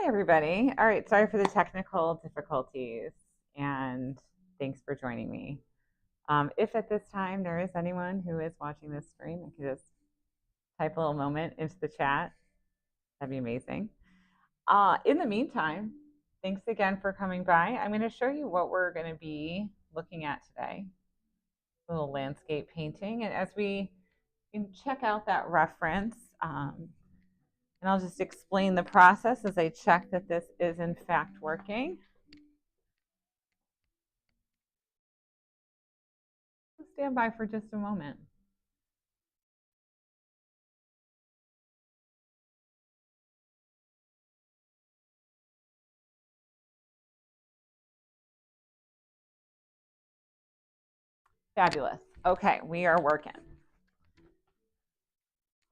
Hi, everybody. All right, sorry for the technical difficulties, and thanks for joining me. If at this time there is anyone who is watching this stream and could just type a little moment into the chat, that'd be amazing. In the meantime, thanks again for coming by. I'm going to show you what we're going to be looking at today, a little landscape painting. And as we can check out that reference, and I'll just explain the process as I check that this is in fact working. Stand by for just a moment. Fabulous. Okay, we are working.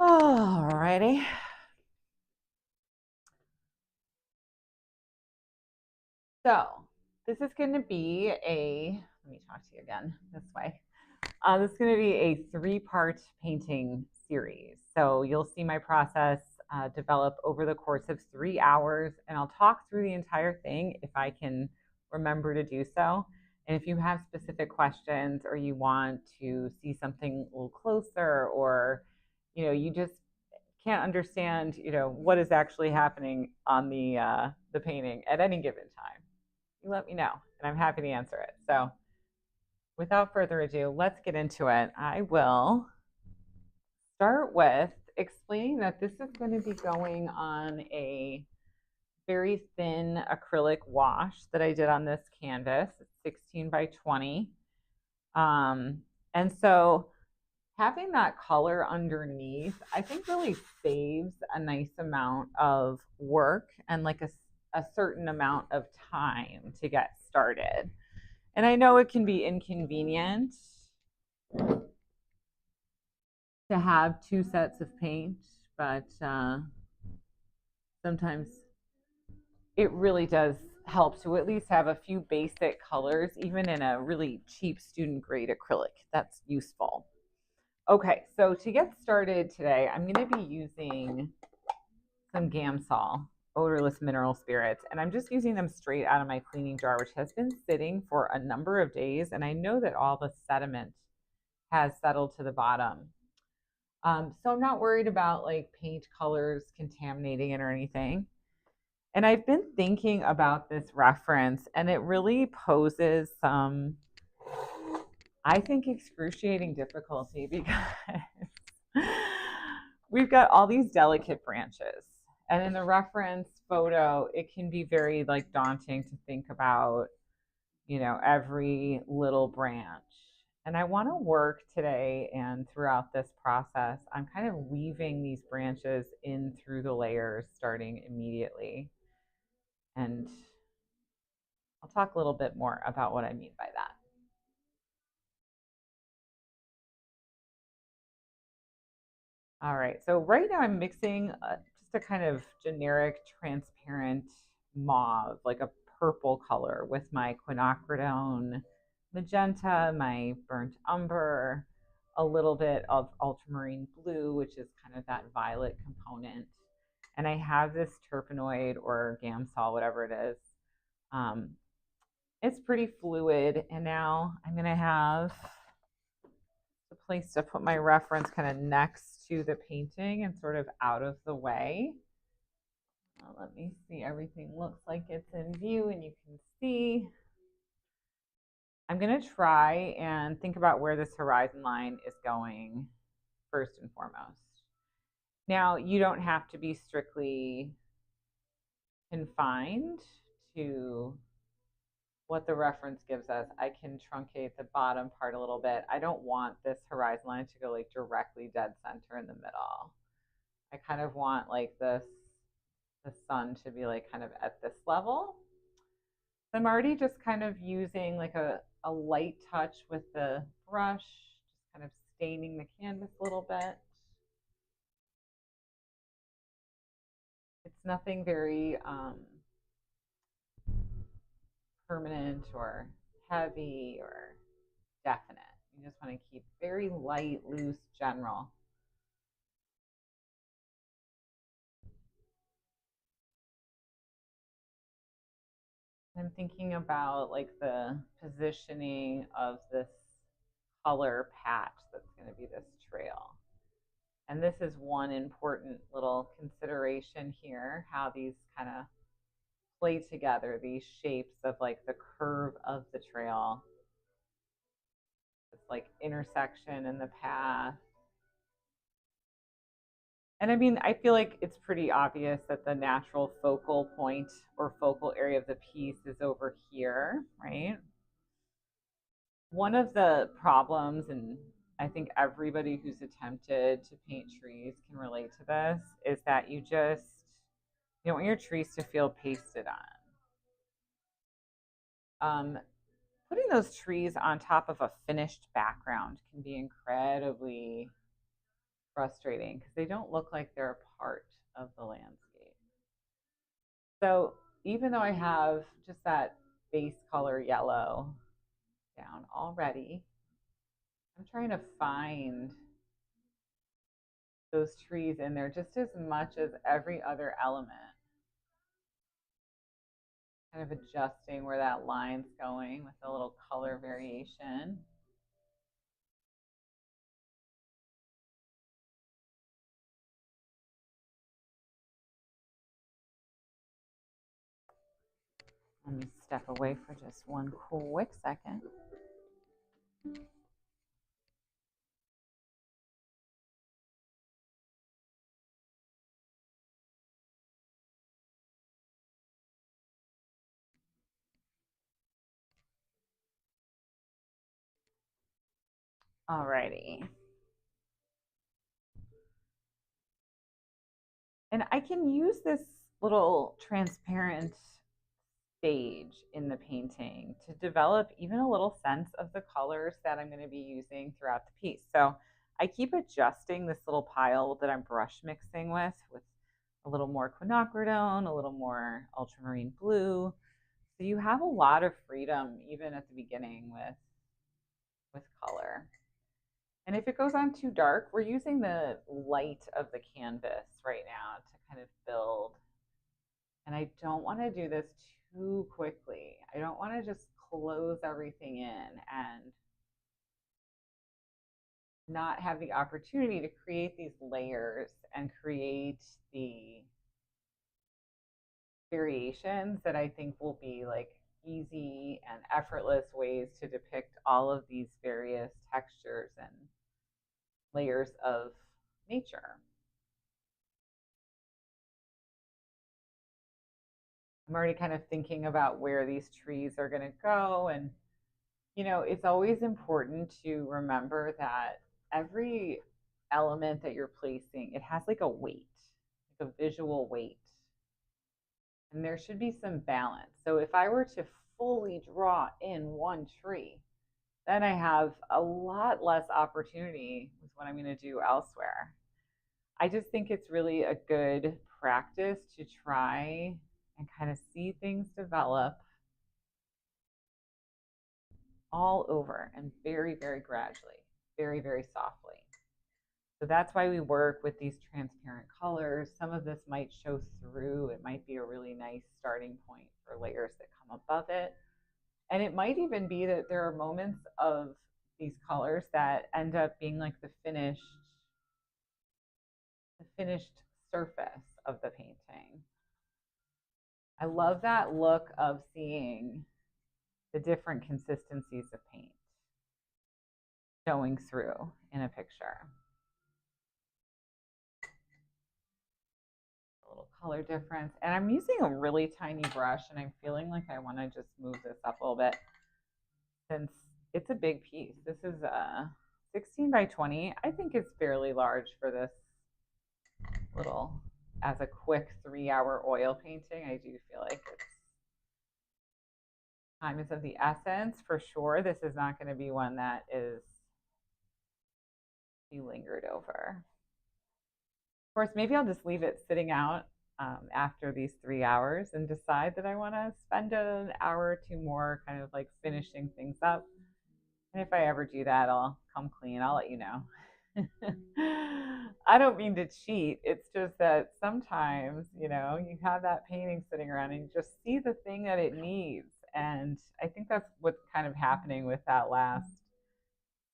All righty. So this is going to be let me talk to you again this way. This is going to be a 3-part painting series. So you'll see my process develop over the course of 3 hours, and I'll talk through the entire thing if I can remember to do so. And if you have specific questions or you want to see something a little closer, or you just can't understand what is actually happening on the painting at any given time, you let me know and I'm happy to answer it. So without further ado, let's get into it. I will start with explaining that this is going to be going on a very thin acrylic wash that I did on this canvas. It's 16 by 20. And so having that color underneath, I think, really saves a nice amount of work and like a certain amount of time to get started. And I know it can be inconvenient to have 2 sets of paint, but sometimes it really does help to at least have a few basic colors, even in a really cheap student grade acrylic. That's useful. Okay, so to get started today, I'm going to be using some Gamsol odorless mineral spirits, and I'm just using them straight out of my cleaning jar, which has been sitting for a number of days, and I know that all the sediment has settled to the bottom. So I'm not worried about like paint colors contaminating it or anything. And I've been thinking about this reference, and it really poses some, I think, excruciating difficulty because we've got all these delicate branches. And in the reference photo, it can be very like daunting to think about, every little branch. And I want to work today and throughout this process, I'm kind of weaving these branches in through the layers starting immediately. And I'll talk a little bit more about what I mean by that. All right, so right now I'm mixing just a kind of generic transparent mauve, like a purple color, with my quinacridone magenta, my burnt umber, a little bit of ultramarine blue, which is kind of that violet component. And I have this terpenoid or Gamsol, whatever it is. It's pretty fluid. And now I'm going to have the place to put my reference kind of next to the painting and sort of out of the way. Let me see. Everything looks like it's in view and you can see. I'm going to try and think about where this horizon line is going first and foremost. Now, you don't have to be strictly confined to what the reference gives us. I can truncate the bottom part a little bit. I don't want this horizon line to go like directly dead center in the middle. I kind of want like the sun to be like kind of at this level. I'm already just kind of using like a light touch with the brush, just kind of staining the canvas a little bit. It's nothing very permanent or heavy or definite. You just want to keep very light, loose, general. I'm thinking about like the positioning of this color patch that's going to be this trail. And this is one important little consideration here, how these kind of play together, these shapes of like the curve of the trail, this like intersection in the path. And I mean, I feel like it's pretty obvious that the natural focal point or focal area of the piece is over here, right? One of the problems, and I think everybody who's attempted to paint trees can relate to this, is that you don't want your trees to feel pasted on. Putting those trees on top of a finished background can be incredibly frustrating because they don't look like they're a part of the landscape. So even though I have just that base color yellow down already, I'm trying to find those trees in there just as much as every other element. Kind of adjusting where that line's going with a little color variation. Let me step away for just one quick second. Alrighty. And I can use this little transparent stage in the painting to develop even a little sense of the colors that I'm going to be using throughout the piece. So I keep adjusting this little pile that I'm brush mixing with a little more quinacridone, a little more ultramarine blue. So you have a lot of freedom even at the beginning with color. And if it goes on too dark, we're using the light of the canvas right now to kind of build. And I don't want to do this too quickly. I don't want to just close everything in and not have the opportunity to create these layers and create the variations that I think will be like easy and effortless ways to depict all of these various textures and layers of nature. I'm already kind of thinking about where these trees are going to go. And, it's always important to remember that every element that you're placing, it has like a weight, like a visual weight. And there should be some balance. So if I were to fully draw in one tree, then I have a lot less opportunity with what I'm going to do elsewhere. I just think it's really a good practice to try and kind of see things develop all over and very, very gradually, very, very softly. So that's why we work with these transparent colors. Some of this might show through. It might be a really nice starting point for layers that come above it. And it might even be that there are moments of these colors that end up being like the finished surface of the painting. I love that look of seeing the different consistencies of paint showing through in a picture. A little color difference. And I'm using a really tiny brush and I'm feeling like I want to just move this up a little bit since it's a big piece. This is a 16 by 20. I think it's fairly large for this little, as a quick 3-hour oil painting. I do feel like time is of the essence for sure. This is not going to be one that is be lingered over. Of course, maybe I'll just leave it sitting out after these 3 hours and decide that I want to spend an hour or two more kind of like finishing things up. And if I ever do that, I'll come clean. I'll let you know. I don't mean to cheat. It's just that sometimes, you have that painting sitting around and you just see the thing that it needs. And I think that's what's kind of happening with that last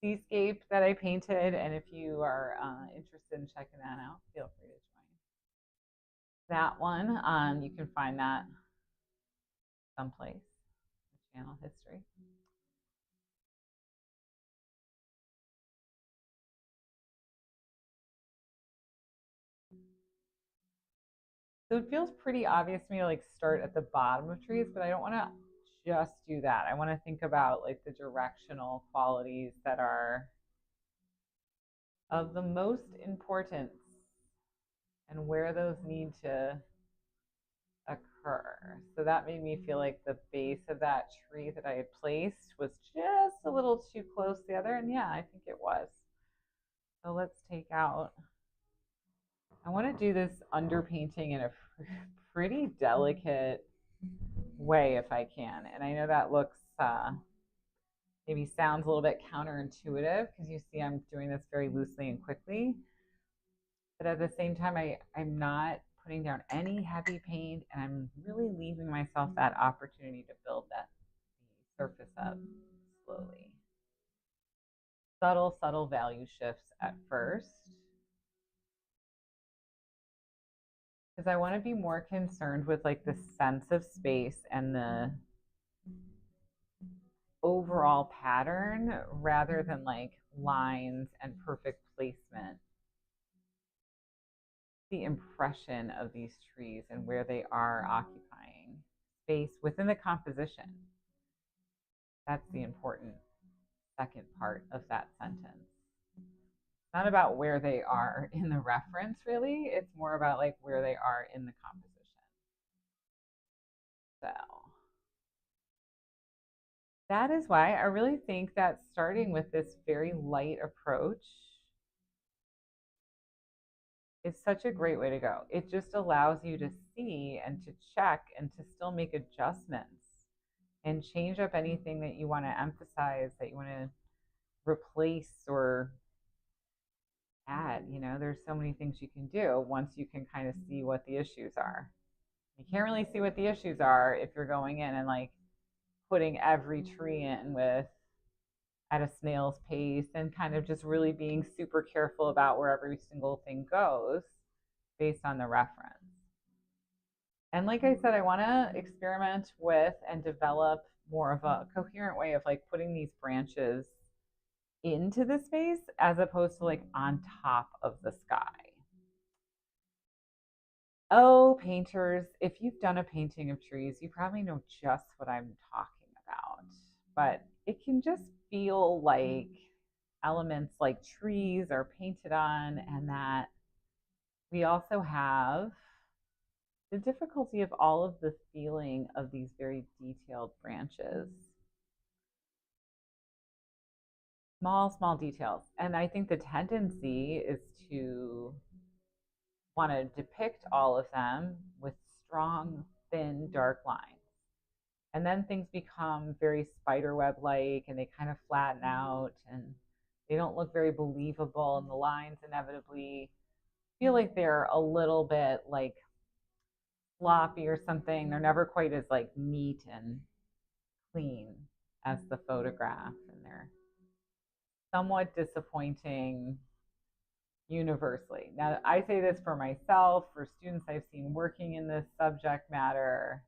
seascape that I painted. And if you are interested in checking that out, feel free to join that one. You can find that someplace, the channel history. So it feels pretty obvious to me to like start at the bottom of trees, but I don't want to just do that. I want to think about like the directional qualities that are of the most importance and where those need to occur. So that made me feel like the base of that tree that I had placed was just a little too close together. And yeah, I think it was. So let's take out, I want to do this underpainting in a pretty delicate way if I can. And I know that looks maybe sounds a little bit counterintuitive because you see I'm doing this very loosely and quickly. But at the same time, I'm not putting down any heavy paint and I'm really leaving myself that opportunity to build that surface up slowly. Subtle, subtle value shifts at first. Because I want to be more concerned with like the sense of space and the overall pattern rather than like lines and perfect placement. The impression of these trees and where they are occupying space within the composition. That's the important second part of that sentence. It's not about where they are in the reference, really. It's more about like where they are in the composition. So that is why I really think that starting with this very light approach is such a great way to go. It just allows you to see and to check and to still make adjustments and change up anything that you want to emphasize, that you want to replace or add. There's so many things you can do once you can kind of see what the issues are. You can't really see what the issues are if you're going in and like putting every tree in with at a snail's pace and kind of just really being super careful about where every single thing goes based on the reference. And like I said, I want to experiment with and develop more of a coherent way of like putting these branches into the space as opposed to like on top of the sky. Oh, painters, if you've done a painting of trees, you probably know just what I'm talking about. But it can just feel like elements like trees are painted on, and that we also have the difficulty of all of the feeling of these very detailed branches. Small details. And I think the tendency is to want to depict all of them with strong, thin, dark lines. And then things become very spiderweb like and they kind of flatten out and they don't look very believable. And the lines inevitably feel like they're a little bit like sloppy or something. They're never quite as like neat and clean as the photograph. And they're somewhat disappointing universally. Now, I say this for myself, for students I've seen working in this subject matter.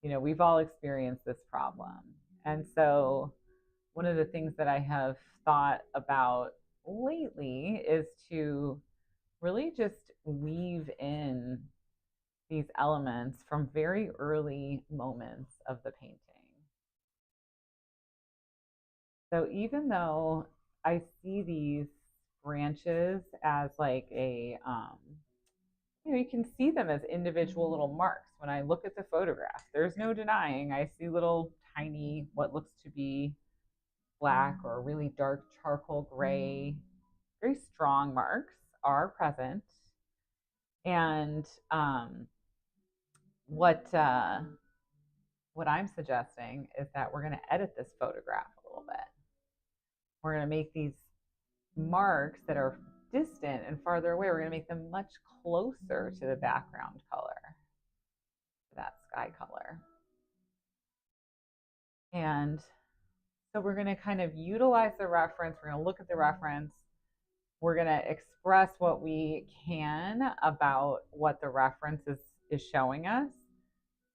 We've all experienced this problem. And so, one of the things that I have thought about lately is to really just weave in these elements from very early moments of the painting. So, even though I see these branches as like you can see them as individual little marks. When I look at the photograph, there's no denying I see little tiny, what looks to be black or really dark charcoal gray, very strong marks are present. And what I'm suggesting is that we're going to edit this photograph a little bit. We're going to make these marks that are distant and farther away, we're going to make them much closer to the background color, that sky color. And so we're going to kind of utilize the reference. We're going to look at the reference. We're going to express what we can about what the reference is showing us.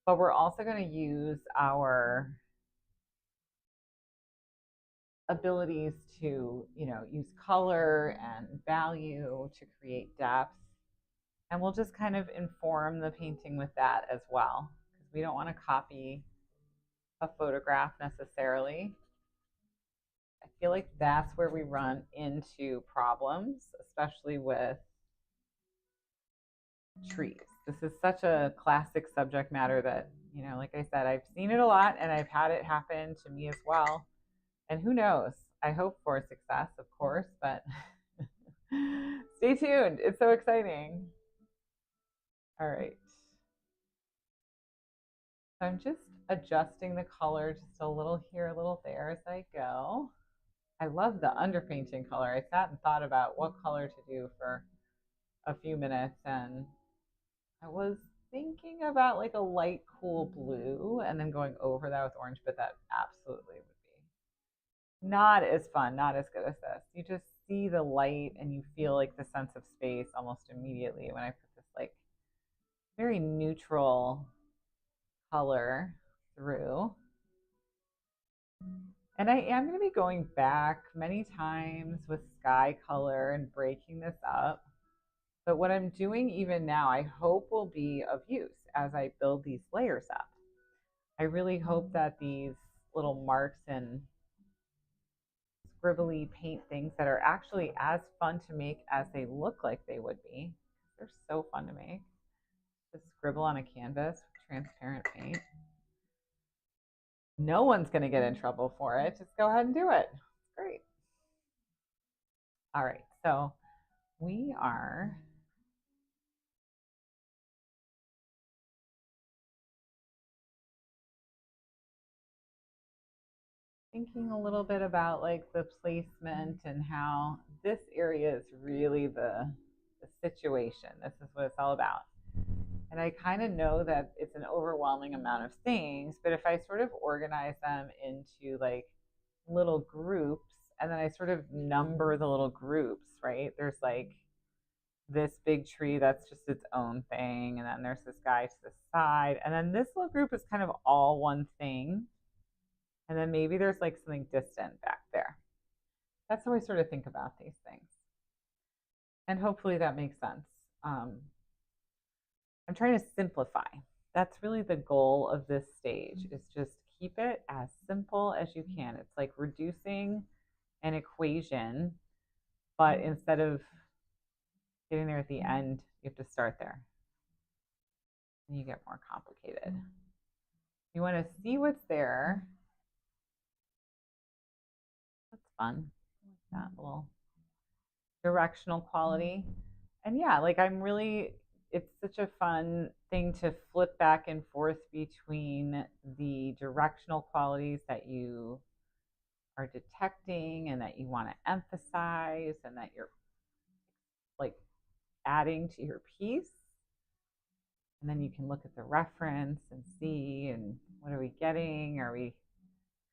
But we're also going to use our abilities to, use color and value to create depth. And we'll just kind of inform the painting with that as well, because we don't want to copy a photograph necessarily. I feel like that's where we run into problems, especially with trees. This is such a classic subject matter that, like I said, I've seen it a lot and I've had it happen to me as well. And who knows? I hope for success, of course, but stay tuned. It's so exciting. All right. So I'm just adjusting the color just a little here, a little there as I go. I love the underpainting color. I sat and thought about what color to do for a few minutes, and I was thinking about like a light cool blue and then going over that with orange, but that absolutely would be not as fun, not as good as this. You just see the light and you feel like the sense of space almost immediately when I put this like very neutral color through. And I am going to be going back many times with sky color and breaking this up. But what I'm doing even now, I hope will be of use as I build these layers up. I really hope that these little marks and scribbly paint things that are actually as fun to make as they look like they would be. They're so fun to make. Just scribble on a canvas with transparent paint. No one's going to get in trouble for it. Just go ahead and do it. It's great. All right, so we are thinking a little bit about like the placement and how this area is really the situation. This is what it's all about. And I kind of know that it's an overwhelming amount of things, but if I sort of organize them into like little groups and then I sort of number the little groups, right? There's like this big tree that's just its own thing, and then there's this guy to the side, and then this little group is kind of all one thing, and then maybe there's like something distant back there. That's how I sort of think about these things, and hopefully that makes sense. I'm trying to simplify. That's really the goal of this stage, is just keep it as simple as you can. It's like reducing an equation, but instead of getting there at the end, you have to start there. And you get more complicated. You want to see what's there. That's fun. That little directional quality. And yeah, like it's such a fun thing to flip back and forth between the directional qualities that you are detecting and that you want to emphasize and that you're like adding to your piece. And then you can look at the reference and see, and what are we getting? Are we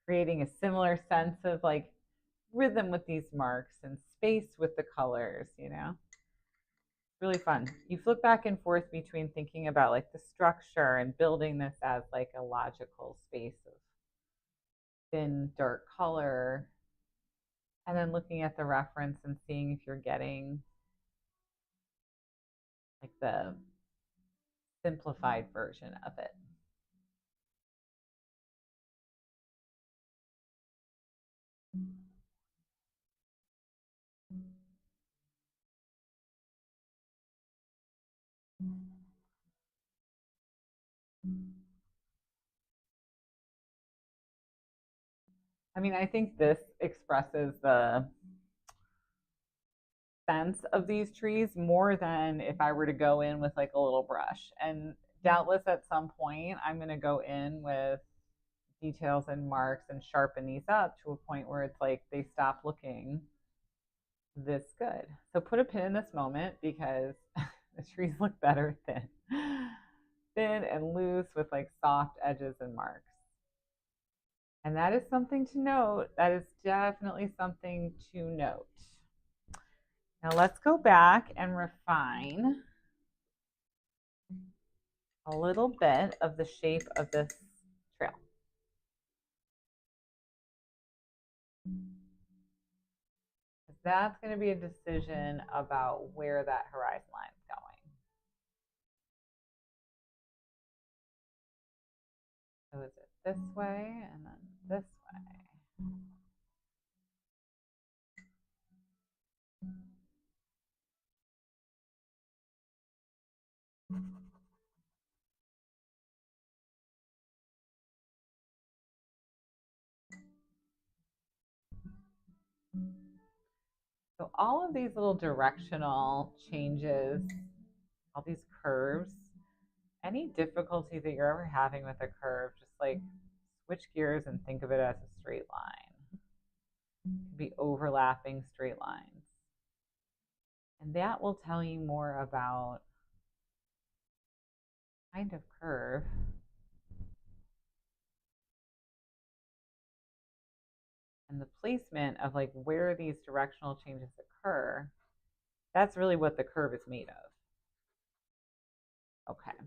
creating a similar sense of like rhythm with these marks and space with the colors, really fun. You flip back and forth between thinking about like the structure and building this as like a logical space of thin, dark color, and then looking at the reference and seeing if you're getting like the simplified version of it. I mean, I think this expresses the sense of these trees more than if I were to go in with like a little brush. And doubtless at some point, I'm going to go in with details and marks and sharpen these up to a point where it's like they stop looking this good. So put a pin in this moment because the trees look better thin and loose with like soft edges and marks. And that is something to note. That is definitely something to note. Now let's go back and refine a little bit of the shape of this trail. That's going to be a decision about where that horizon line is going. So is it this way and then this way? So all of these little directional changes, all these curves, any difficulty that you're ever having with a curve, just like switch gears and think of it as a straight line. It could be overlapping straight lines. And that will tell you more about kind of curve and the placement of like where these directional changes occur. That's really what the curve is made of. Okay.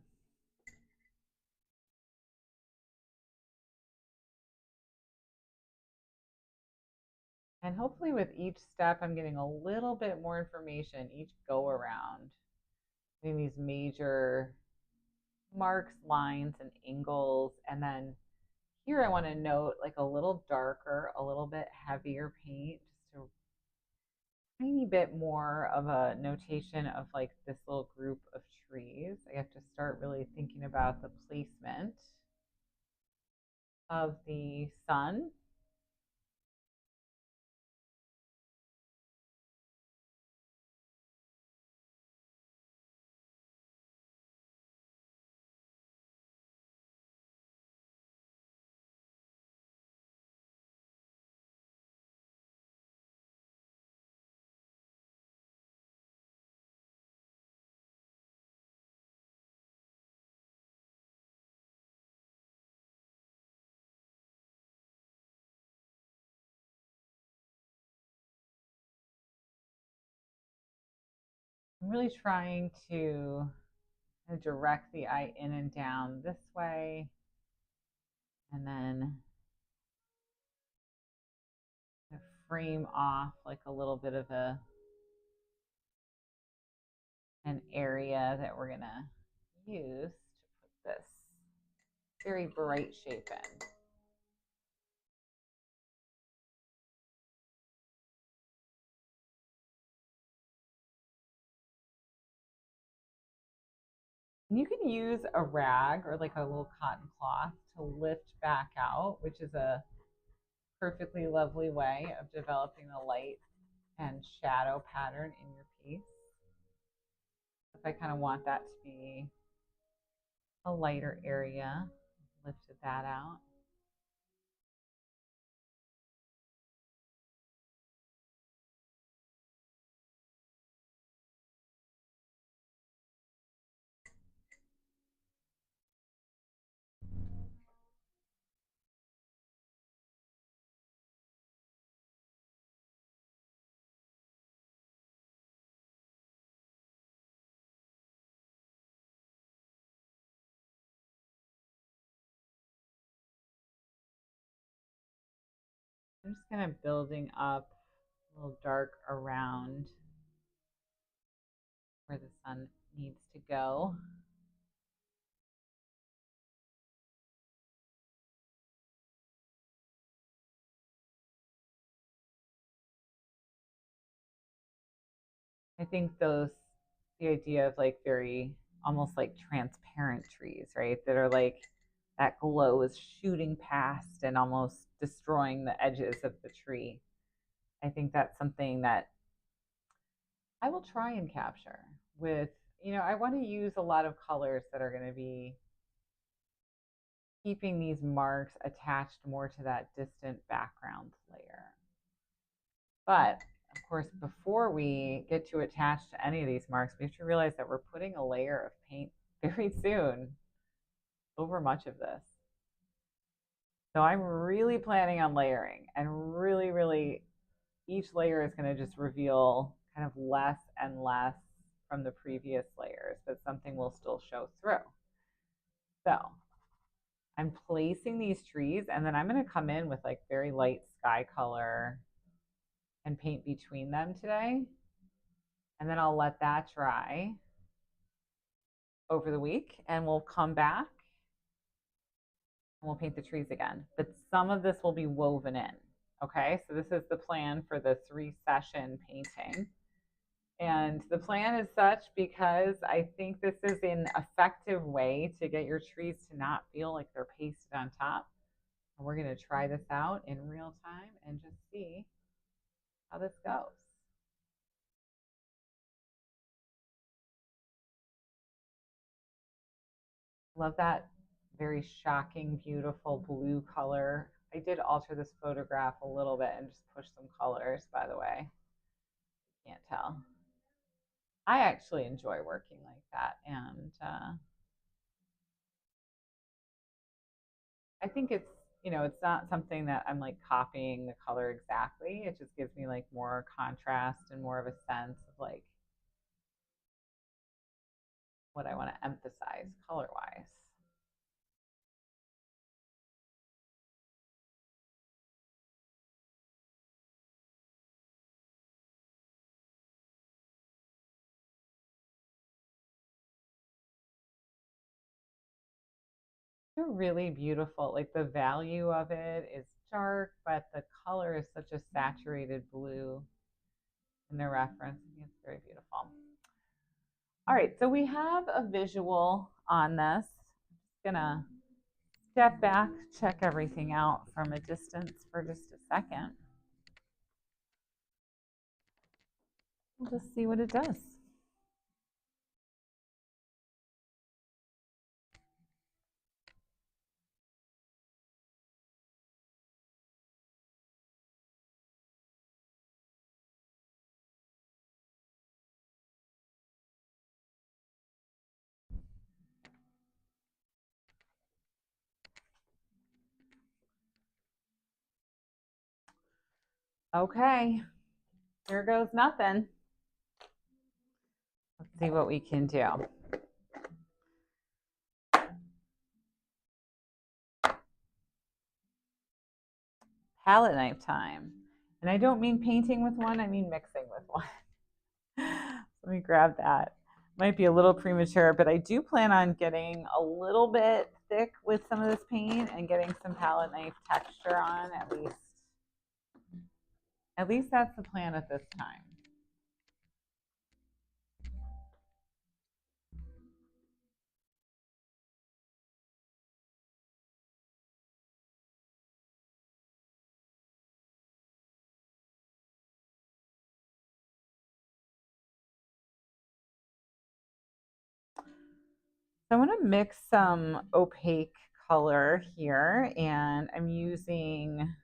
And hopefully with each step, I'm getting a little bit more information each go around in these major marks, lines, and angles. And then here I want to note like a little darker, a little bit heavier paint, just a tiny bit more of a notation of like this little group of trees. I have to start really thinking about the placement of the sun. I'm really trying to direct the eye in and down this way, and then frame off like a little bit of an area that we're gonna use to put this very bright shape in. And you can use a rag or like a little cotton cloth to lift back out, which is a perfectly lovely way of developing the light and shadow pattern in your piece. If I kind of want that to be a lighter area, lifted that out. I'm just kind of building up a little dark around where the sun needs to go. I think the idea of like very almost like transparent trees, right? That are like that glow is shooting past and almost destroying the edges of the tree. I think that's something that I will try and capture with, I want to use a lot of colors that are going to be keeping these marks attached more to that distant background layer. But of course, before we get to attach to any of these marks, we have to realize that we're putting a layer of paint very soon over much of this. So I'm really planning on layering, and really each layer is going to just reveal kind of less and less from the previous layers, but something will still show through. So I'm placing these trees, and then I'm going to come in with like very light sky color and paint between them today. And then I'll let that dry over the week, and we'll come back and we'll paint the trees again. But some of this will be woven in. Okay, so this is the plan for the 3-session painting. And the plan is such because I think this is an effective way to get your trees to not feel like they're pasted on top. And we're going to try this out in real time and just see how this goes. Love that very shocking, beautiful blue color. I did alter this photograph a little bit and just push some colors, by the way. Can't tell. I actually enjoy working like that, and I think it's, it's not something that I'm like copying the color exactly. It just gives me like more contrast and more of a sense of like what I want to emphasize color wise. They're really beautiful. Like the value of it is dark, but the color is such a saturated blue in the reference. I think it's very beautiful. All right, so we have a visual on this. I'm just gonna step back, check everything out from a distance for just a second. We'll just see what it does. Okay, here goes nothing. Let's see what we can do. Palette knife time. And I don't mean painting with one, I mean mixing with one. Let me grab that. Might be a little premature, but I do plan on getting a little bit thick with some of this paint and getting some palette knife texture on at least. At least that's the plan at this time. So I want to mix some opaque color here, and I'm using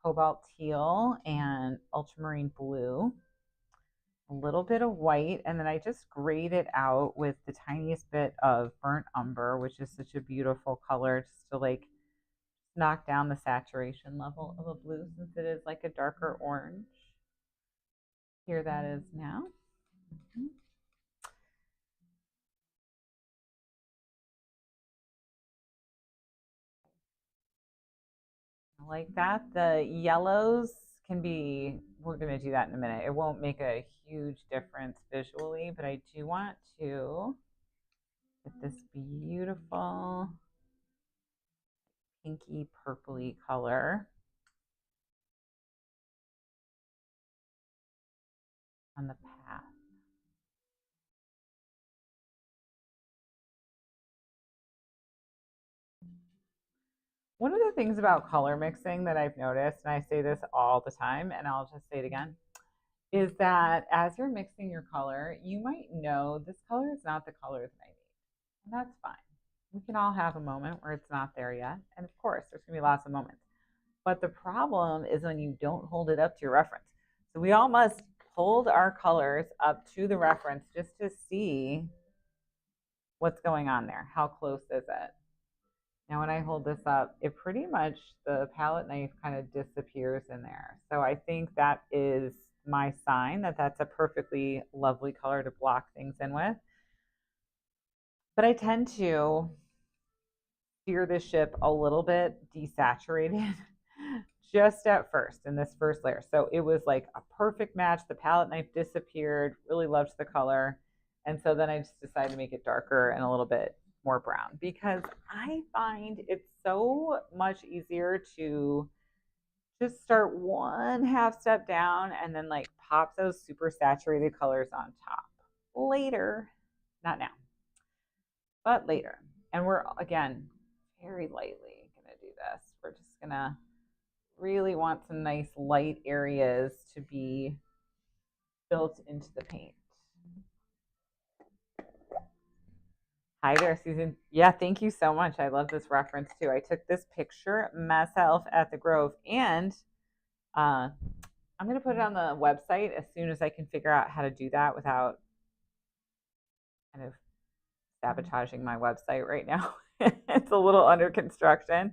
cobalt teal and ultramarine blue, a little bit of white, and then I just grayed it out with the tiniest bit of burnt umber, which is such a beautiful color, just to like knock down the saturation level of a blue since it is like a darker orange. Here that is now. Like that. The yellows can be, we're going to do that in a minute. It won't make a huge difference visually, but I do want to get this beautiful pinky purpley color on the path. One of the things about color mixing that I've noticed, and I say this all the time, and I'll just say it again, is that as you're mixing your color, you might know this color is not the color that I need. And that's fine. We can all have a moment where it's not there yet. And of course, there's going to be lots of moments. But the problem is when you don't hold it up to your reference. So we all must pulled our colors up to the reference just to see what's going on there. How close is it? Now, when I hold this up, it pretty much, the palette knife kind of disappears in there. So I think that is my sign that that's a perfectly lovely color to block things in with. But I tend to steer this ship a little bit desaturated just at first in this first layer. So it was like a perfect match. The palette knife disappeared, really loved the color. And so then I just decided to make it darker and a little bit more brown because I find it's so much easier to just start one half step down and then like pop those super saturated colors on top later, not now, but later. And we're, again, very lightly gonna do this. We're just gonna really want some nice light areas to be built into the paint. Hi there, Susan. Yeah, thank you so much. I love this reference too. I took this picture myself at the Grove, and I'm going to put it on the website as soon as I can figure out how to do that without kind of sabotaging my website right now. It's a little under construction.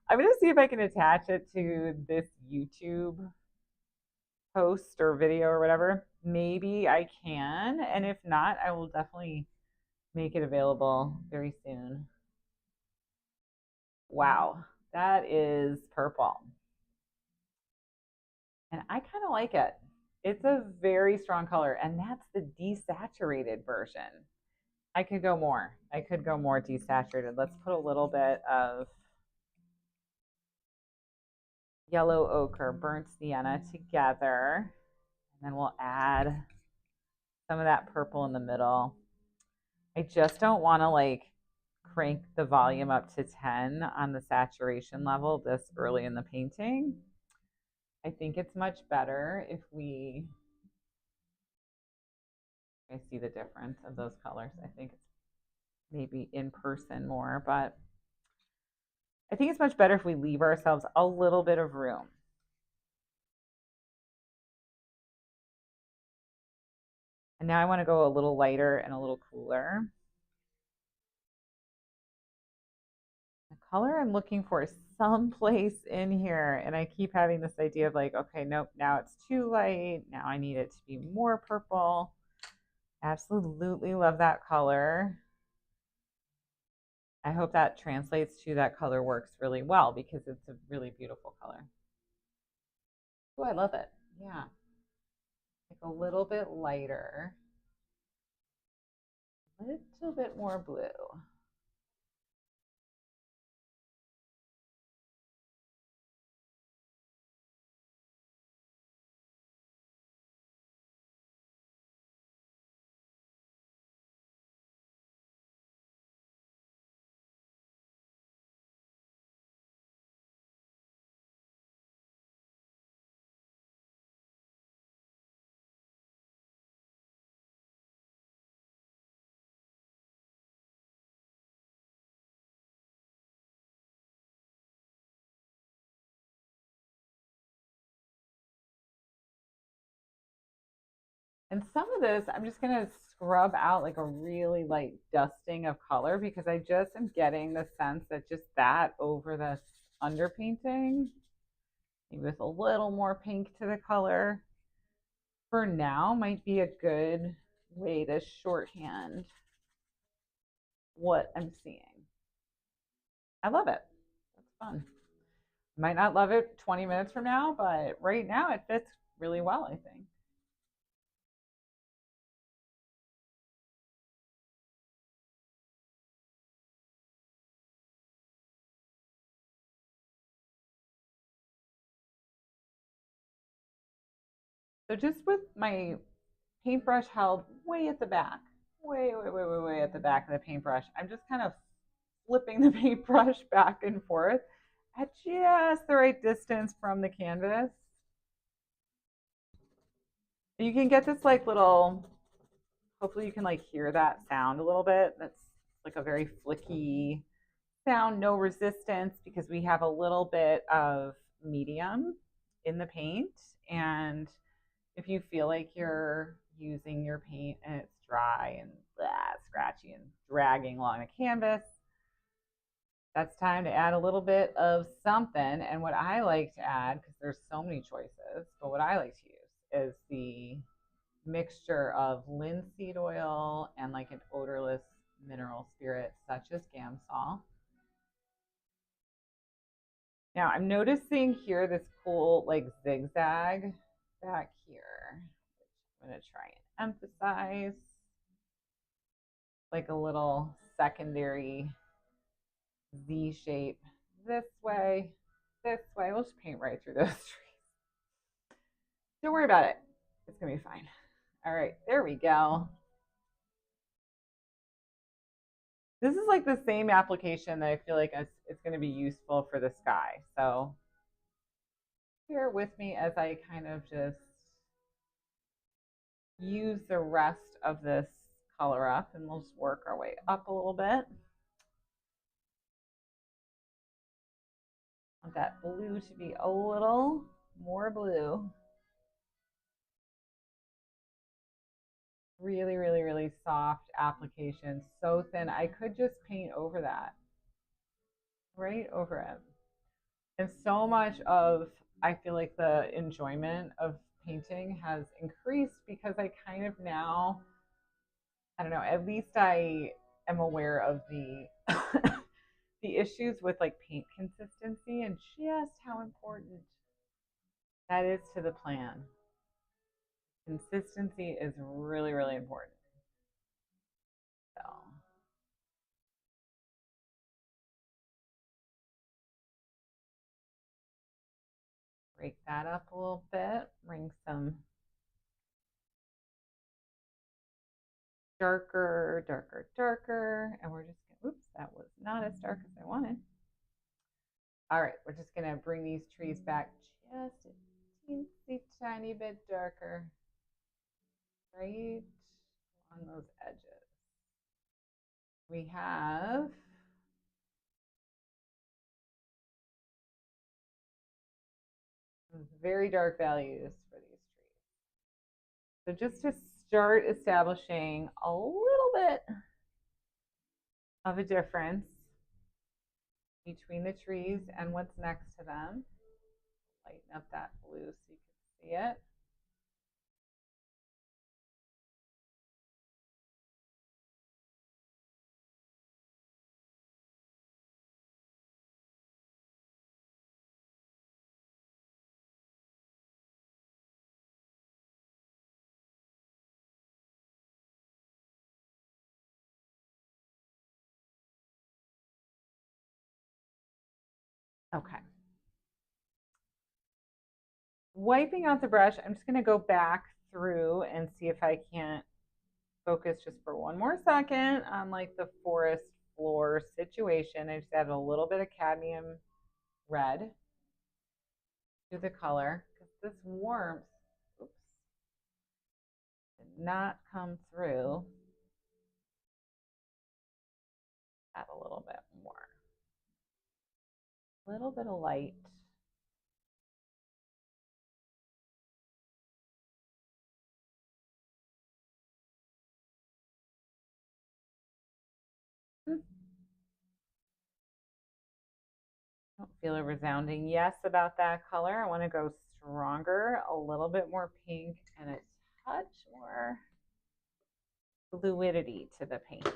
I'm going to see if I can attach it to this YouTube post or video or whatever. Maybe I can, and if not, I will definitely make it available very soon. Wow, that is purple. And I kind of like it. It's a very strong color, and that's the desaturated version. I could go more. I could go more desaturated. Let's put a little bit of yellow ochre, burnt sienna together. And then we'll add some of that purple in the middle. I just don't want to like crank the volume up to 10 on the saturation level this early in the painting. I think it's much better if I see the difference of those colors. I think it's maybe in person more, but I think it's much better if we leave ourselves a little bit of room. And now I want to go a little lighter and a little cooler. The color I'm looking for is someplace in here, and I keep having this idea of like, okay, nope, now it's too light. Now I need it to be more purple. Absolutely love that color. I hope that translates to that color works really well because it's a really beautiful color. Oh, I love it. Yeah. Like a little bit lighter. A little bit more blue. And some of this, I'm just going to scrub out like a really light dusting of color because I just am getting the sense that just that over the underpainting, maybe with a little more pink to the color, for now might be a good way to shorthand what I'm seeing. I love it. That's fun. Might not love it 20 minutes from now, but right now it fits really well, I think. So just with my paintbrush held way at the back, way at the back of the paintbrush, I'm just kind of flipping the paintbrush back and forth at just the right distance from the canvas. You can get this like little, hopefully you can like hear that sound a little bit. That's like a very flicky sound, no resistance, because we have a little bit of medium in the paint, and If you feel like you're using your paint and it's dry and scratchy and dragging along the canvas, that's time to add a little bit of something. And what I like to add, because there's so many choices, but what I like to use is the mixture of linseed oil and like an odorless mineral spirit such as Gamsol. Now I'm noticing here this cool like zigzag back here, which I'm going to try and emphasize, like a little secondary Z shape this way, this way. We'll just paint right through those trees. Don't worry about it. It's going to be fine. All right, there we go. This is like the same application that I feel like it's going to be useful for the sky. So bear with me as I kind of just use the rest of this color up, and we'll just work our way up a little bit. I want that blue to be a little more blue. Really, really, really soft application, so thin. I could just paint over that, right over it. And so much of, I feel like the enjoyment of painting has increased because I kind of now, I don't know, at least I am aware of the the issues with like paint consistency and just how important that is to the plan. Consistency is really, really important. So break that up a little bit, bring some darker, darker, darker, and we're just gonna, oops, that was not as dark as I wanted. All right, we're just gonna bring these trees back just a teensy tiny bit darker, right on those edges. We have very dark values for these trees. So just to start establishing a little bit of a difference between the trees and what's next to them. Lighten up that blue so you can see it. Okay. Wiping out the brush, I'm just going to go back through and see if I can't focus just for one more second on like the forest floor situation. I just added a little bit of cadmium red to the color because this warmth, oops, did not come through. Add a little bit more. A little bit of light. I don't feel a resounding yes about that color. I want to go stronger, a little bit more pink, and a touch more fluidity to the paint.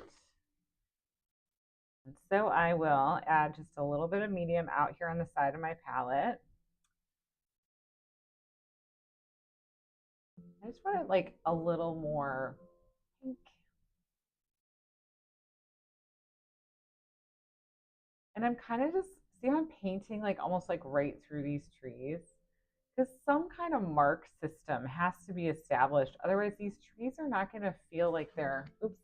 And so I will add just a little bit of medium out here on the side of my palette. I just want it like a little more pink. And I'm kind of just, see how I'm painting like almost like right through these trees? Because some kind of mark system has to be established. Otherwise, these trees are not going to feel like they're, oops,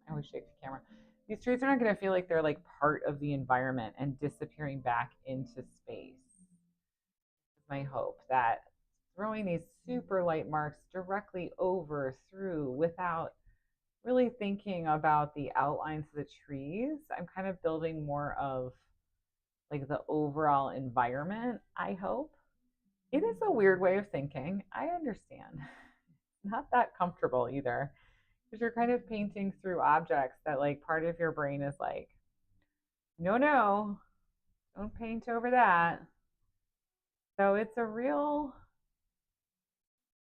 I always shake the camera. These trees are not going to feel like they're like part of the environment and disappearing back into space. It's my hope that throwing these super light marks directly over through without really thinking about the outlines of the trees, I'm kind of building more of like the overall environment, I hope. It is a weird way of thinking. I understand. Not that comfortable either, because you're kind of painting through objects that like part of your brain is like, no, no, don't paint over that. So it's a real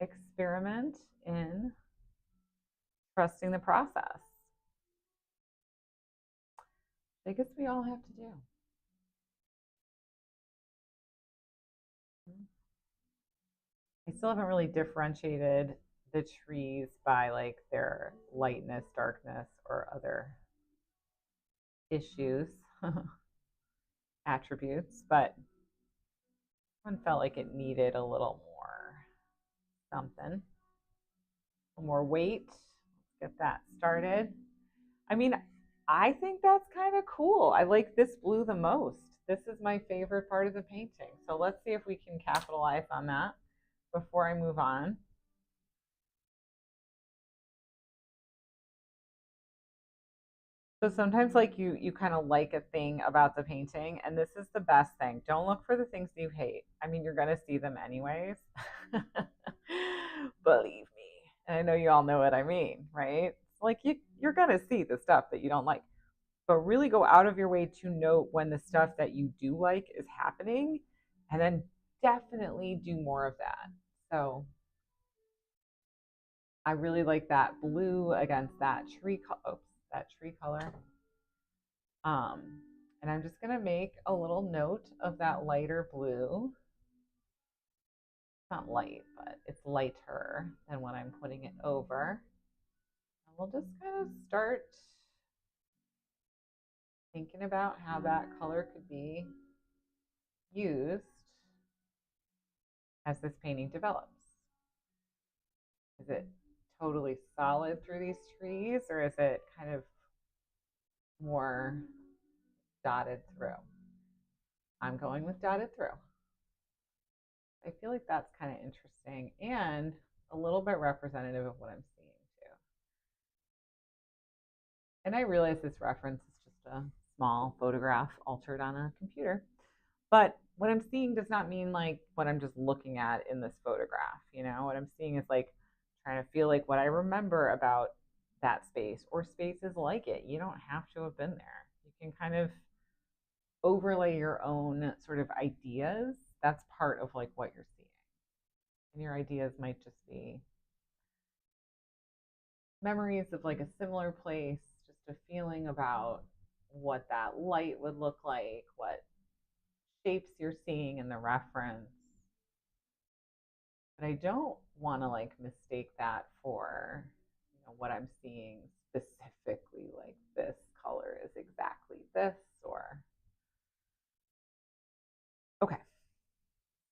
experiment in trusting the process. I guess we all have to do. I still haven't really differentiated the trees by like their lightness, darkness, or other issues, attributes, but one felt like it needed a little more something, a little more weight. Let's get that started. I mean, I think that's kind of cool. I like this blue the most. This is my favorite part of the painting. So let's see if we can capitalize on that before I move on. So sometimes like you kind of like a thing about the painting, and this is the best thing. Don't look for the things you hate. I mean, you're gonna see them anyways. Believe me. And I know you all know what I mean, right? Like you're gonna see the stuff that you don't like, but really go out of your way to note when the stuff that you do like is happening, and then definitely do more of that. So I really like that blue against that tree. Oops, that tree color. Um, and I'm just gonna make a little note of that lighter blue. It's not light, but it's lighter than when I'm putting it over. And we'll just kind of start thinking about how that color could be used as this painting develops. Is it totally solid through these trees, or is it kind of more dotted through? I'm going with dotted through. I feel like that's kind of interesting and a little bit representative of what I'm seeing too. And I realize this reference is just a small photograph altered on a computer, but what I'm seeing does not mean like what I'm just looking at in this photograph. You know, what I'm seeing is like trying to feel like what I remember about that space or spaces like it. You don't have to have been there. You can kind of overlay your own sort of ideas. That's part of like what you're seeing. And your ideas might just be memories of like a similar place, just a feeling about what that light would look like, what shapes you're seeing in the reference. But I don't want to like mistake that for, what I'm seeing specifically, like this color is exactly this, or okay.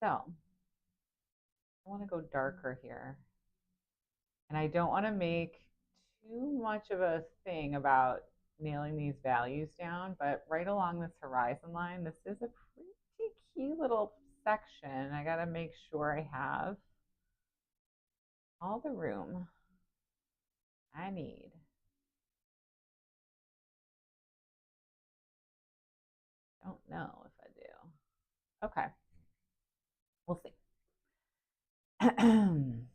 So I want to go darker here. And I don't want to make too much of a thing about nailing these values down, but right along this horizon line, this is a pretty key little section. I got to make sure I have all the room I need. Don't know if I do. Okay, we'll see. I'm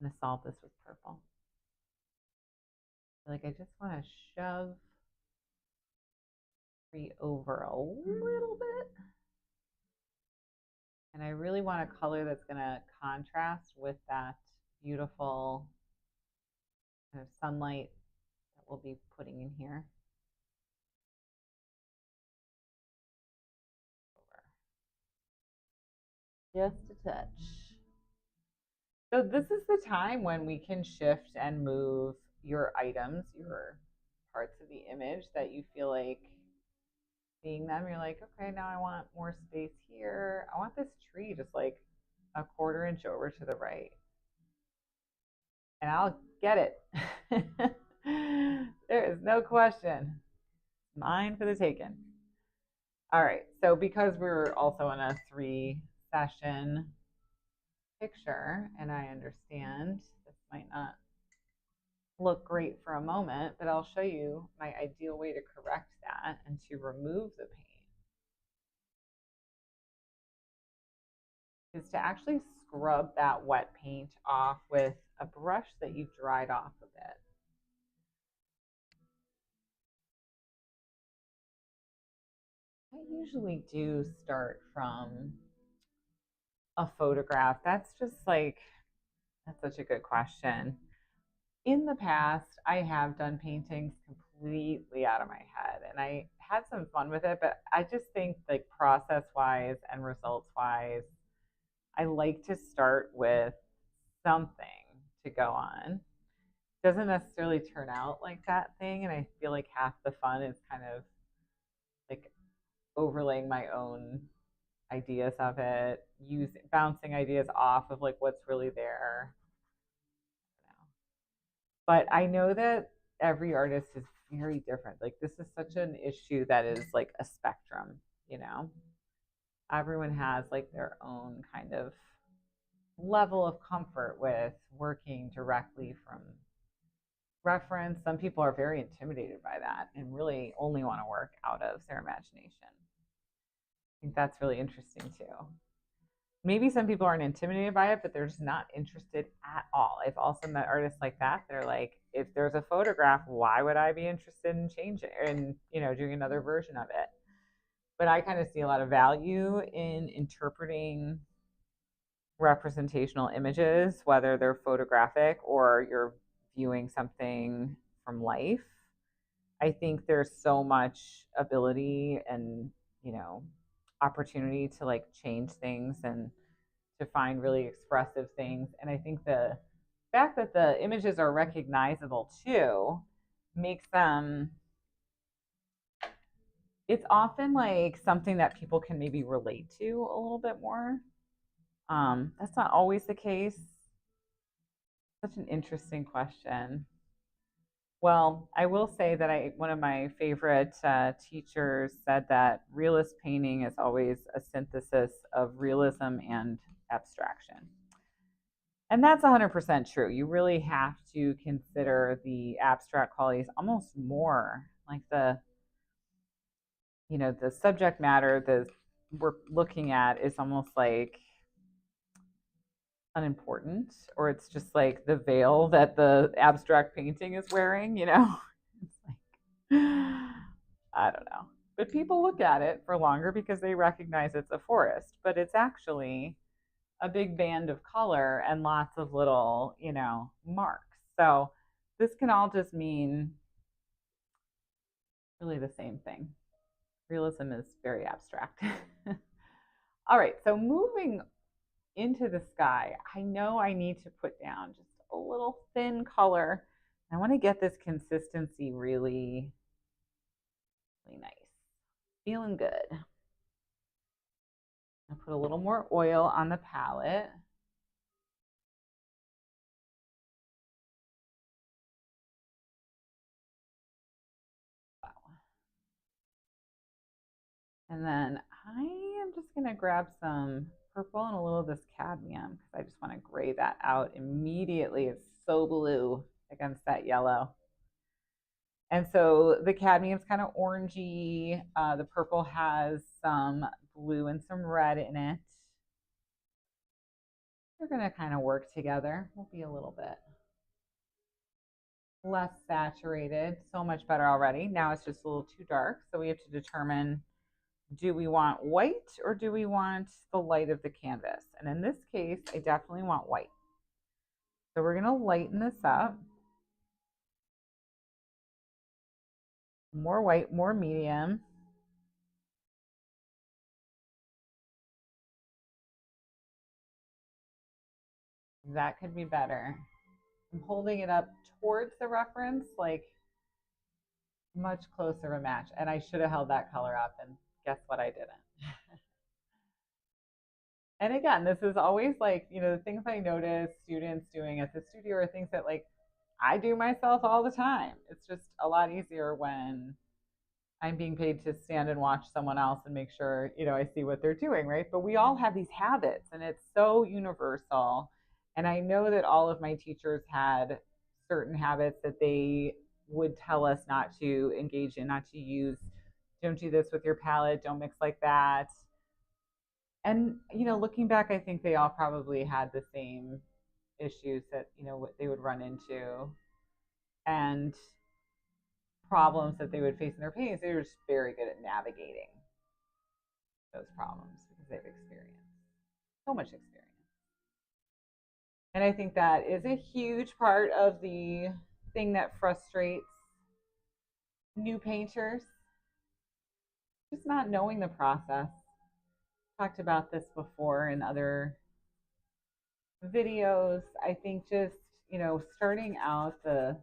gonna solve this with purple. Like I just want to shove tree over a little bit. And I really want a color that's going to contrast with that beautiful kind of sunlight that we'll be putting in here. Just a touch. So this is the time when we can shift and move your items, your parts of the image that you feel like seeing them. You're like, okay, now I want more space here. I want this tree just like a quarter inch over to the right. And I'll get it. There is no question. Mine for the taken. All right. So because we're also in a 3 session picture, and I understand this might not look great for a moment, but I'll show you my ideal way to correct that and to remove the paint. is to actually scrub that wet paint off with a brush that you've dried off a bit. I usually do start from a photograph. That's just like, that's such a good question. In the past, I have done paintings completely out of my head and I had some fun with it, but I just think, like, process wise and results wise, I like to start with something to go on. Doesn't necessarily turn out like that thing, and I feel like half the fun is kind of like overlaying my own ideas of it, using bouncing ideas off of like what's really there. But I know that every artist is very different. Like, this is such an issue that is like a spectrum, you know? Everyone has like their own kind of level of comfort with working directly from reference. Some people are very intimidated by that and really only want to work out of their imagination. I think that's really interesting too. Maybe some people aren't intimidated by it, but they're just not interested at all. I've also met artists like that. They're like, if there's a photograph, why would I be interested in changing and, doing another version of it? But I kind of see a lot of value in interpreting representational images, whether they're photographic or you're viewing something from life. I think there's so much ability and, you know, opportunity to like change things and to find really expressive things. And I think the fact that the images are recognizable too makes them, it's often like something that people can maybe relate to a little bit more. That's not always the case. Such an interesting question. Well, I will say that one of my favorite teachers said that realist painting is always a synthesis of realism and abstraction. And that's 100% true. You really have to consider the abstract qualities almost more like the subject matter that we're looking at is almost like unimportant, or it's just like the veil that the abstract painting is wearing. It's like, I don't know. But people look at it for longer because they recognize it's a forest, but it's actually a big band of color and lots of little, marks. So this can all just mean really the same thing. Realism is very abstract. All right, so moving into the sky, I know I need to put down just a little thin color. I want to get this consistency really, really nice. Feeling good. I'll put a little more oil on the palette. Wow. And then I am just going to grab some purple and a little of this cadmium because I just want to gray that out immediately. It's so blue against that yellow. And so the cadmium's kind of orangey. The purple has some blue and some red in it. They're going to kind of work together. Will be a little bit less saturated. So much better already. Now it's just a little too dark. So we have to determine, do we want white or do we want the light of the canvas? And in this case, I definitely want white. So we're going to lighten this up. More white, more medium. That could be better. I'm holding it up towards the reference, like much closer a match. And I should have held that color up, and guess what? I didn't. And again, this is always like, the things I notice students doing at the studio are things that like I do myself all the time. It's just a lot easier when I'm being paid to stand and watch someone else and make sure, I see what they're doing, right? But we all have these habits and it's so universal. And I know that all of my teachers had certain habits that they would tell us not to engage in, not to use. Don't do this with your palette, don't mix like that. And, looking back, I think they all probably had the same issues that, what they would run into and problems that they would face in their paintings. They were just very good at navigating those problems because they've experienced so much experience. And I think that is a huge part of the thing that frustrates new painters, just not knowing the process. Talked about this before in other videos. I think just, starting out, the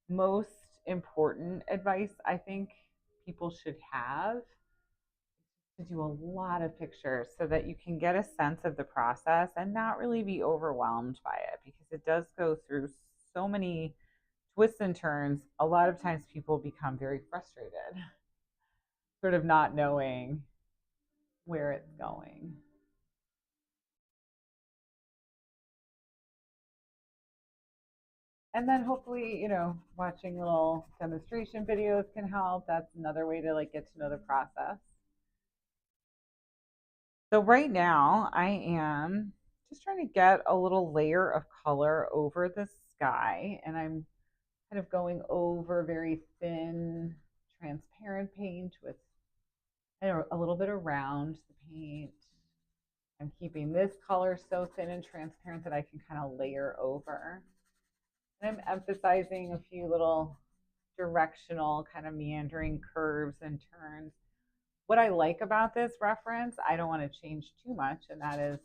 most important advice I think people should have to do a lot of pictures so that you can get a sense of the process and not really be overwhelmed by it, because it does go through so many twists and turns. A lot of times people become very frustrated, sort of not knowing where it's going. And then hopefully, watching little demonstration videos can help. That's another way to like get to know the process. So right now I am just trying to get a little layer of color over the sky, and I'm kind of going over very thin transparent paint with a little bit around the paint. I'm keeping this color so thin and transparent that I can kind of layer over. And I'm emphasizing a few little directional kind of meandering curves and turns. What I like about this reference, I don't want to change too much, and that is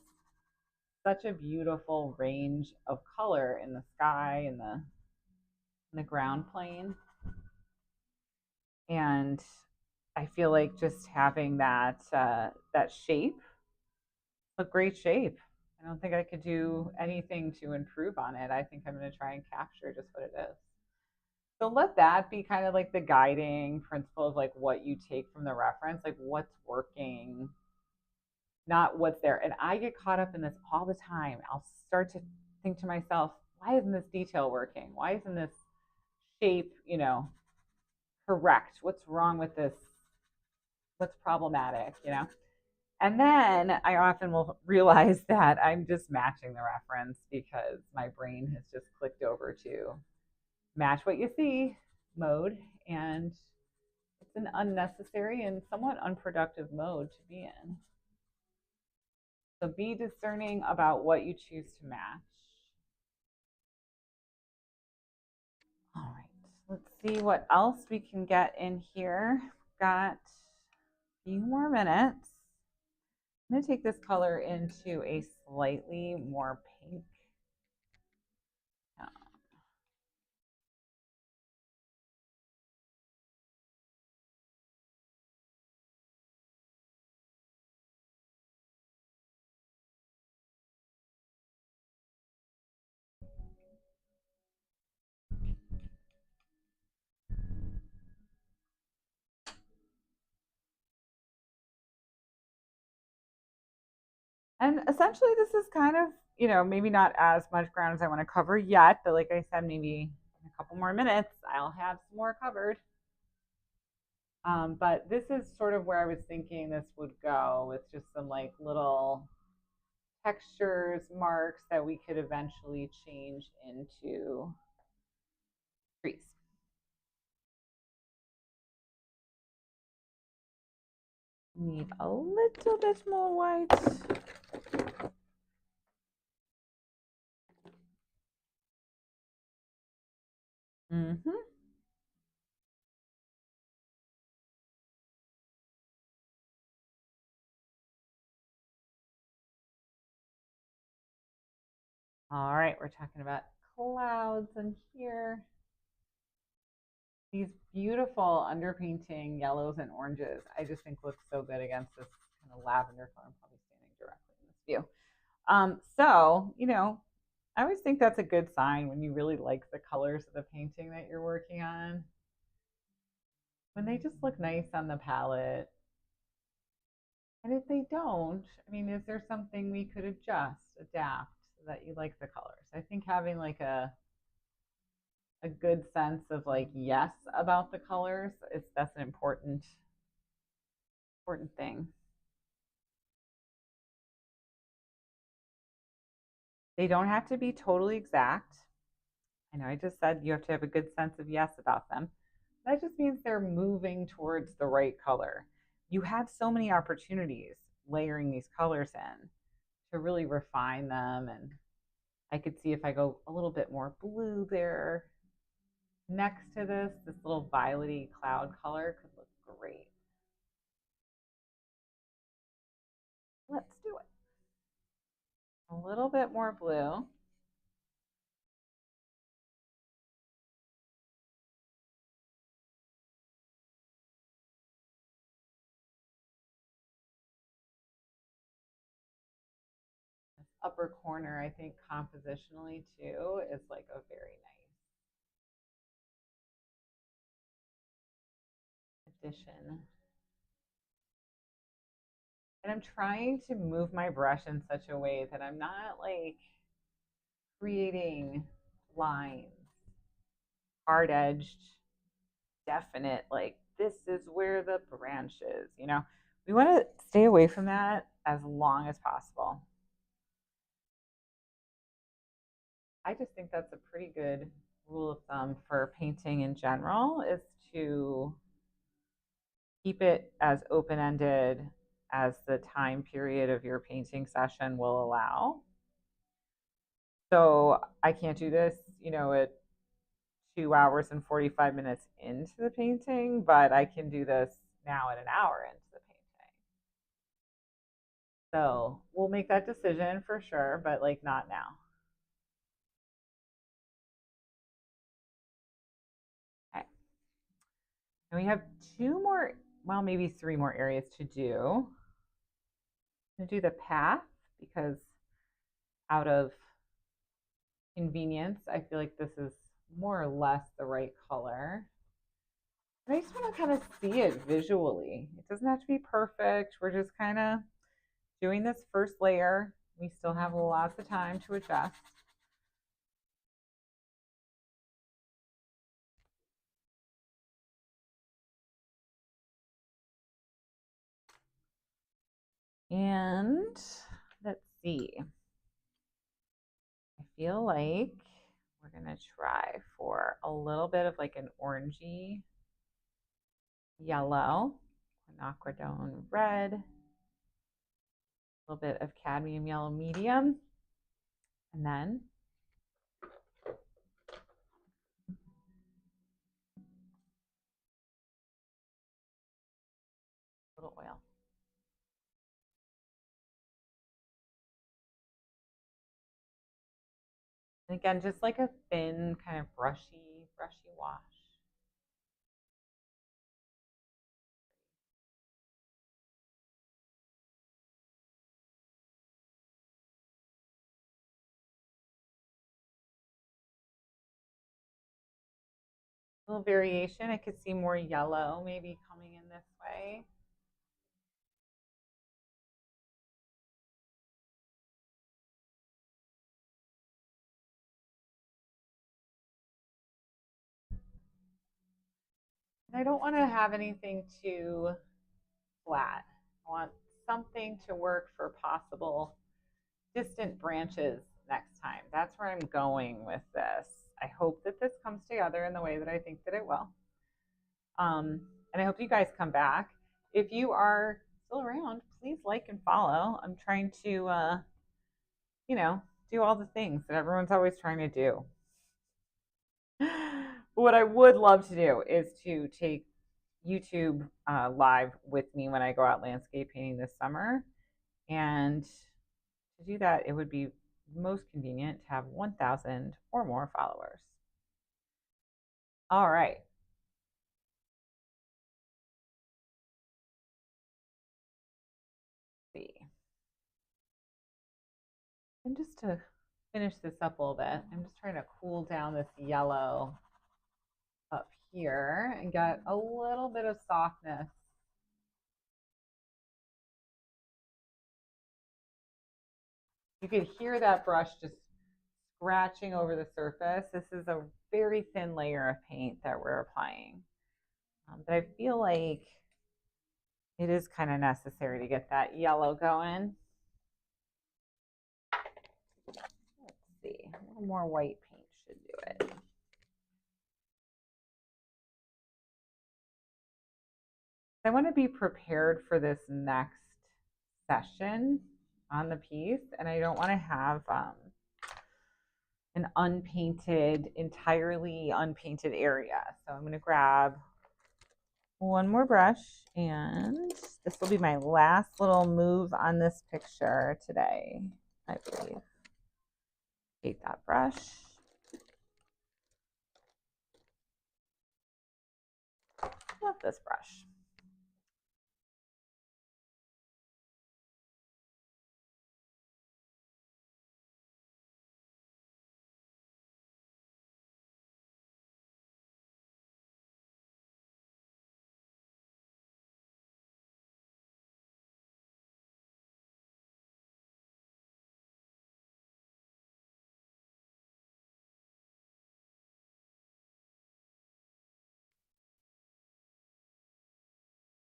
such a beautiful range of color in the sky and the ground plane. And I feel like just having that shape, a great shape. I don't think I could do anything to improve on it. I think I'm going to try and capture just what it is. So let that be kind of like the guiding principle of like what you take from the reference, like what's working, not what's there. And I get caught up in this all the time. I'll start to think to myself, why isn't this detail working? Why isn't this shape, correct? What's wrong with this? What's problematic? And then I often will realize that I'm just matching the reference because my brain has just clicked over to match what you see mode. And it's an unnecessary and somewhat unproductive mode to be in. So be discerning about what you choose to match. All right, let's see what else we can get in here. Got a few more minutes. I'm going to take this color into a slightly more pink. And essentially, this is kind of, maybe not as much ground as I want to cover yet, but like I said, maybe in a couple more minutes, I'll have some more covered. But this is sort of where I was thinking this would go, with just some like little textures, marks that we could eventually change into trees. Need a little bit more white. Mm-hmm. All right, we're talking about clouds in here. These beautiful underpainting yellows and oranges, I just think look so good against this kind of lavender color. I'm probably standing directly in this view. So, I always think that's a good sign when you really like the colors of the painting that you're working on. When they just look nice on the palette. And if they don't, I mean, is there something we could adjust, adapt so that you like the colors? I think having like a good sense of like yes about the colors is that's an important thing. They don't have to be totally exact. I know I just said you have to have a good sense of yes about them. That just means they're moving towards the right color. You have so many opportunities layering these colors in to really refine them. And I could see if I go a little bit more blue there next to this little violety cloud color could look great. Let's do it. A little bit more blue. This upper corner, I think compositionally too, is like a very nice addition. And I'm trying to move my brush in such a way that I'm not like creating lines, hard edged, definite, like this is where the branch is, you know? We want to stay away from that as long as possible. I just think that's a pretty good rule of thumb for painting in general is to keep it as open-ended as the time period of your painting session will allow. So I can't do this, you know, at 2 hours and 45 minutes into the painting, but I can do this now at an hour into the painting. So we'll make that decision for sure, but like not now. Okay. And we have two more, well, maybe three more areas to do. I'm going to do the path because out of convenience, I feel like this is more or less the right color. And I just want to kind of see it visually. It doesn't have to be perfect. We're just kind of doing this first layer. We still have lots of time to adjust. And let's see. I feel like we're going to try for a little bit of like an orangey yellow, quinacridone red, a little bit of cadmium yellow medium, and then a little oil. And again, just like a thin kind of brushy wash. A little variation. I could see more yellow maybe coming in this way. And I don't want to have anything too flat. I want something to work for possible distant branches next time. That's where I'm going with this. I hope that this comes together in the way that I think that it will. And I hope you guys come back. If you are still around, please like and follow. I'm trying to, you know, do all the things that everyone's always trying to do. What I would love to do is to take YouTube live with me when I go out landscape painting this summer. And to do that, it would be most convenient to have 1,000 or more followers. All right. Let's see. And just to finish this up a little bit, I'm just trying to cool down this yellow up here and get a little bit of softness. You could hear that brush just scratching over the surface. This is a very thin layer of paint that we're applying. But I feel like it is kind of necessary to get that yellow going. see, a little more white paint should do it. I want to be prepared for this next session on the piece, and I don't want to have an unpainted, entirely unpainted area. So I'm going to grab one more brush, and this will be my last little move on this picture today, I believe. Take that brush. Love this brush.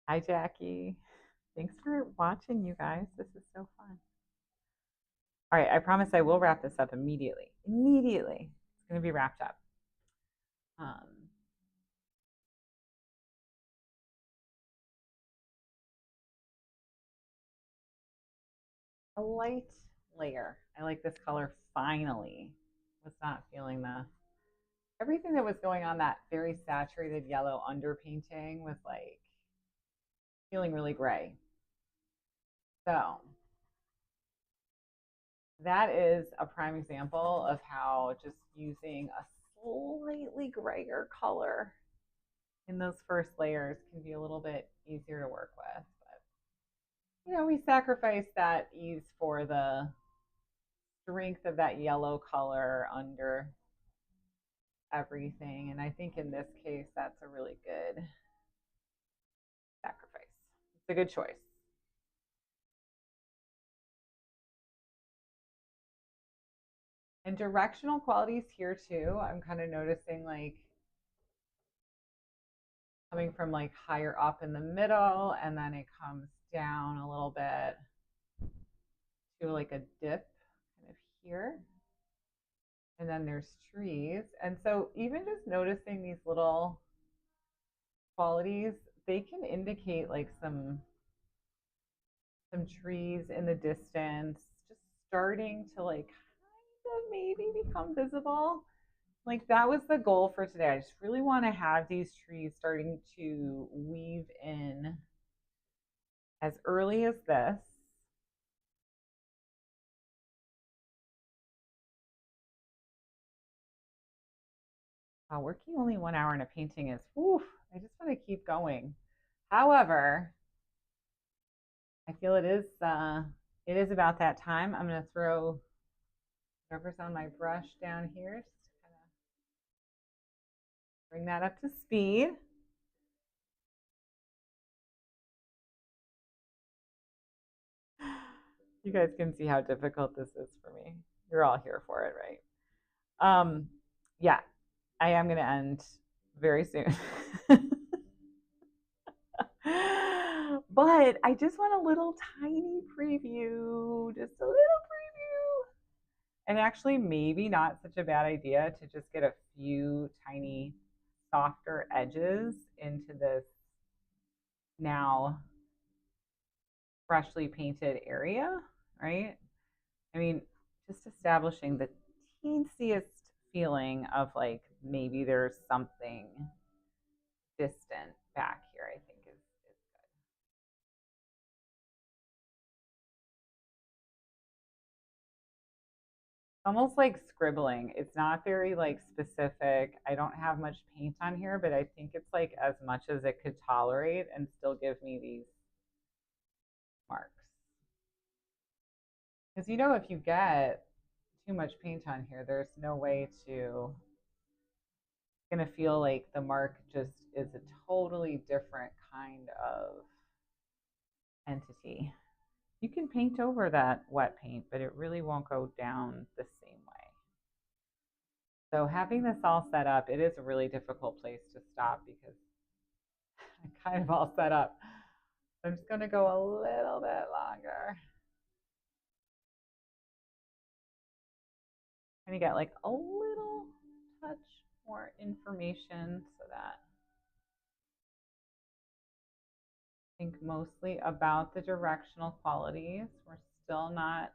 Hi, Jackie. Thanks for watching, you guys. This is so fun. All right, I promise I will wrap this up immediately. Immediately. It's going to be wrapped up. A light layer. I like this color finally. Was not feeling everything that was going on, that very saturated yellow underpainting was like feeling really gray. So that is a prime example of how just using a slightly grayer color in those first layers can be a little bit easier to work with. But, you know, we sacrifice that ease for the strength of that yellow color under everything. And I think in this case, that's a really good sacrifice. It's a good choice. And directional qualities here too, I'm kind of noticing like coming from like higher up in the middle, and then it comes down a little bit to like a dip kind of here. And then there's trees. And so even just noticing these little qualities, they can indicate like some trees in the distance, just starting to like kind of maybe become visible. Like that was the goal for today. I just really want to have these trees starting to weave in as early as this. Wow, working only 1 hour in a painting is, whew, I just want to keep going. However, I feel it is about that time. I'm going to throw whatever's on my brush down here, just to kind of bring that up to speed. You guys can see how difficult this is for me. You're all here for it, right? Yeah, I am going to end very soon. But I just want a little tiny preview, just a little preview. And actually, maybe not such a bad idea to just get a few tiny softer edges into this now freshly painted area, right? I mean, just establishing the teensiest feeling of like maybe there's something distant back here, I think is good. Almost like scribbling. It's not very like specific. I don't have much paint on here, but I think it's like as much as it could tolerate and still give me these marks. Because you know, if you get too much paint on here, there's no way to, going to feel like the mark just is a totally different kind of entity. You can paint over that wet paint, but it really won't go down the same way. So having this all set up, it is a really difficult place to stop because I'm kind of all set up. I'm just going to go a little bit longer. Trying to get like a little touch more information so that I think mostly about the directional qualities. We're still not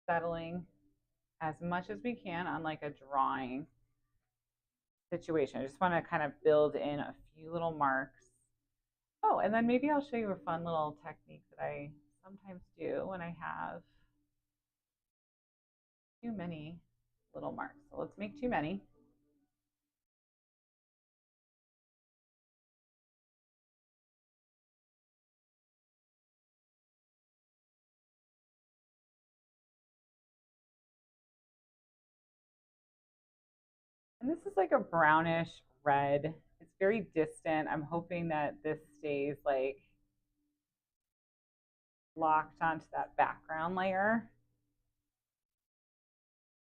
settling as much as we can on like a drawing situation. I just want to kind of build in a few little marks. Oh, and then maybe I'll show you a fun little technique that I sometimes do when I have too many little marks. So let's make too many. And this is like a brownish red. It's very distant. I'm hoping that this stays like locked onto that background layer,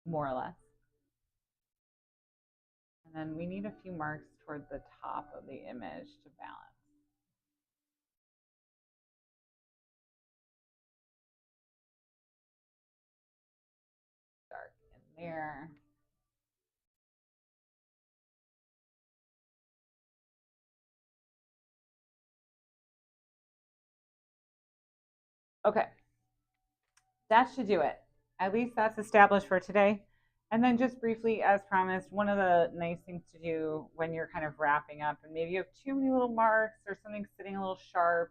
more or less. And then we need a few marks toward the top of the image to balance. Dark in there. Okay, that should do it. At least that's established for today. And then just briefly, as promised, one of the nice things to do when you're kind of wrapping up and maybe you have too many little marks or something sitting a little sharp,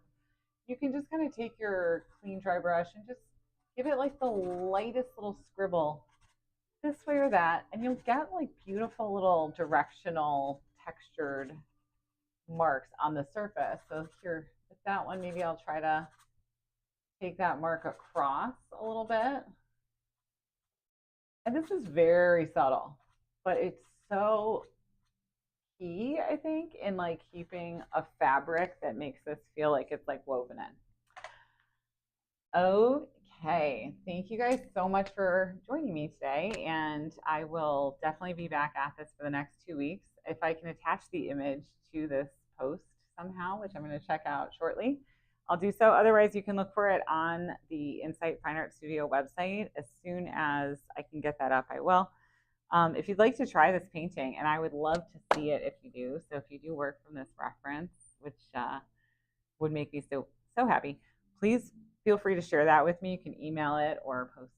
you can just kind of take your clean dry brush and just give it like the lightest little scribble this way or that, and you'll get like beautiful little directional textured marks on the surface. So here with that one, maybe I'll try to take that mark across a little bit. And this is very subtle, but it's so key, I think, in like keeping a fabric that makes this feel like it's like woven in. Okay, thank you guys so much for joining me today, and I will definitely be back at this for the next 2 weeks. If I can attach the image to this post somehow, which I'm going to check out shortly, I'll do so. Otherwise, you can look for it on the Insight Fine Art Studio website. As soon as I can get that up, I will. If you'd like to try this painting, and I would love to see it if you do. So if you do work from this reference, which would make me so happy, please feel free to share that with me. You can email it or post